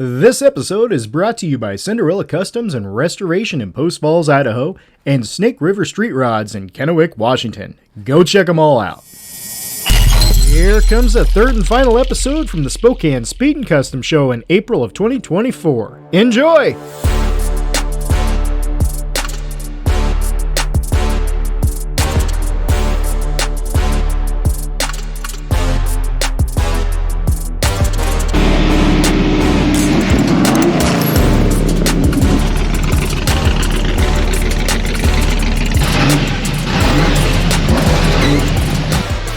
This episode is brought to you by Cinderella Customs and Restoration in Post Falls, Idaho, and Snake River Street Rods in Kennewick, Washington. Go check them all out. Here comes the third and final episode from the Spokane Speed and Custom Show in April of 2024. Enjoy!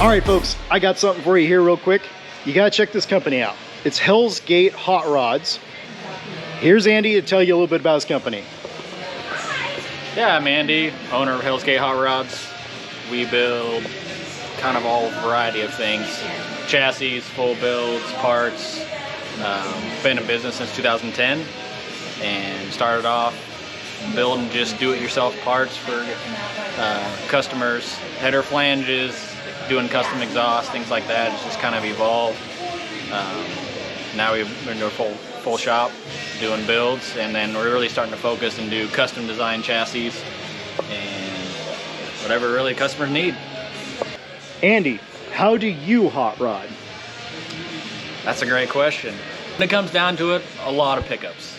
Alright folks, I got something for you here real quick. You gotta check this company out. It's Hell's Gate Hot Rods. Here's Andy to tell you a little bit about his company. Yeah, I'm Andy, owner of Hell's Gate Hot Rods. We build kind of all variety of things. Chassis, full builds, parts. Been in business since 2010 and started off building just do-it-yourself parts for customers. Header flanges, doing custom exhaust, things like that. It's just kind of evolved. Now we're into a full shop doing builds, and then we're really starting to focus and do custom design chassis and whatever really customers need. Andy, how do you hot rod? That's a great question. When it comes down to it, a lot of pickups.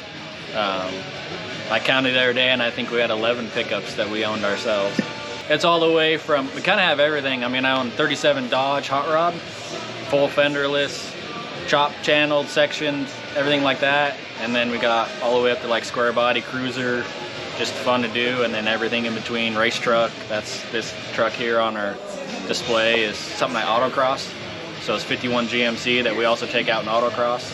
I counted the other day and I think we had 11 pickups that we owned ourselves. It's all the way from, we kind of have everything. I mean, I own 37 Dodge hot rod, full fenderless, chop channeled sections, everything like that. And then we got all the way up to like square body cruiser, just fun to do. And then everything in between, race truck. That's this truck here on our display is something like autocross. So it's 51 GMC that we also take out in autocross.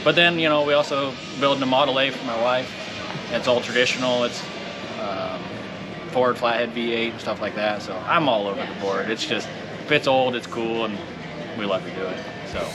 But then, you know, we also build a Model A for my wife. It's all traditional. It's Ford flathead V8 and stuff like that. So I'm all over the board. It's just, if it's old, it's cool, and we love to do it. So.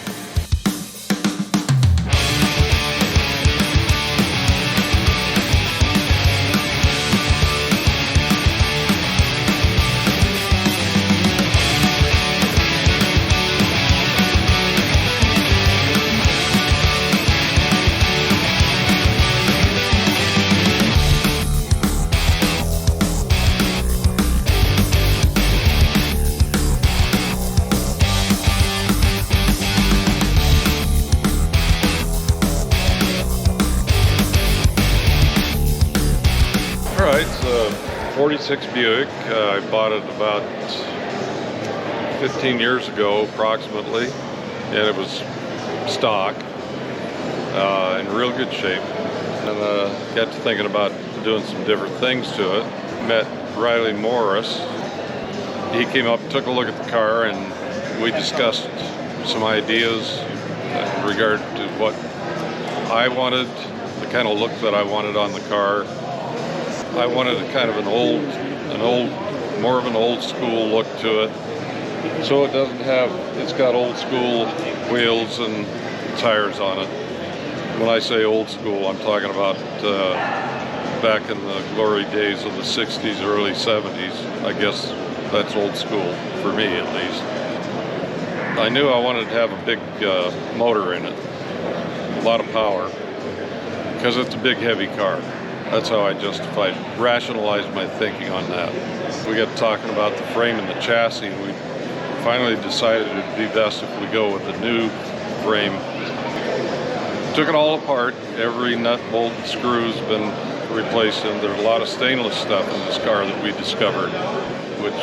It's a 46 Buick. I bought it about 15 years ago approximately, and it was stock, in real good shape. And got to thinking about doing some different things to it. Met Riley Morris. He came up, took a look at the car, and we discussed some ideas in regard to what I wanted, the kind of look that I wanted on the car. I wanted a kind of more of an old school look to it. So it doesn't have, it's got old school wheels and tires on it. When I say old school, I'm talking about back in the glory days of the 60s, early 70s. I guess that's old school for me at least. I knew I wanted to have a big motor in it, a lot of power, because it's a big heavy car. That's how I rationalized my thinking on that. We got talking about the frame and the chassis, and we finally decided it'd be best if we go with a new frame. Took it all apart. Every nut, bolt, and screw's been replaced, and there's a lot of stainless stuff in this car that we discovered, which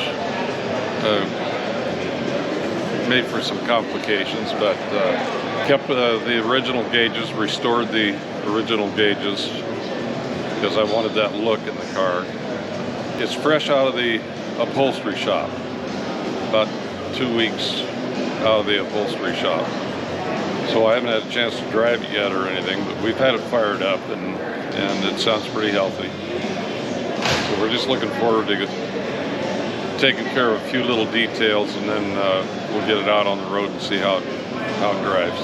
made for some complications, but kept the original gauges, restored the original gauges, because I wanted that look in the car. It's fresh out of the upholstery shop, about 2 weeks out of the upholstery shop. So I haven't had a chance to drive it yet or anything, but we've had it fired up, and it sounds pretty healthy. So we're just looking forward to taking care of a few little details, and then we'll get it out on the road and see how it drives.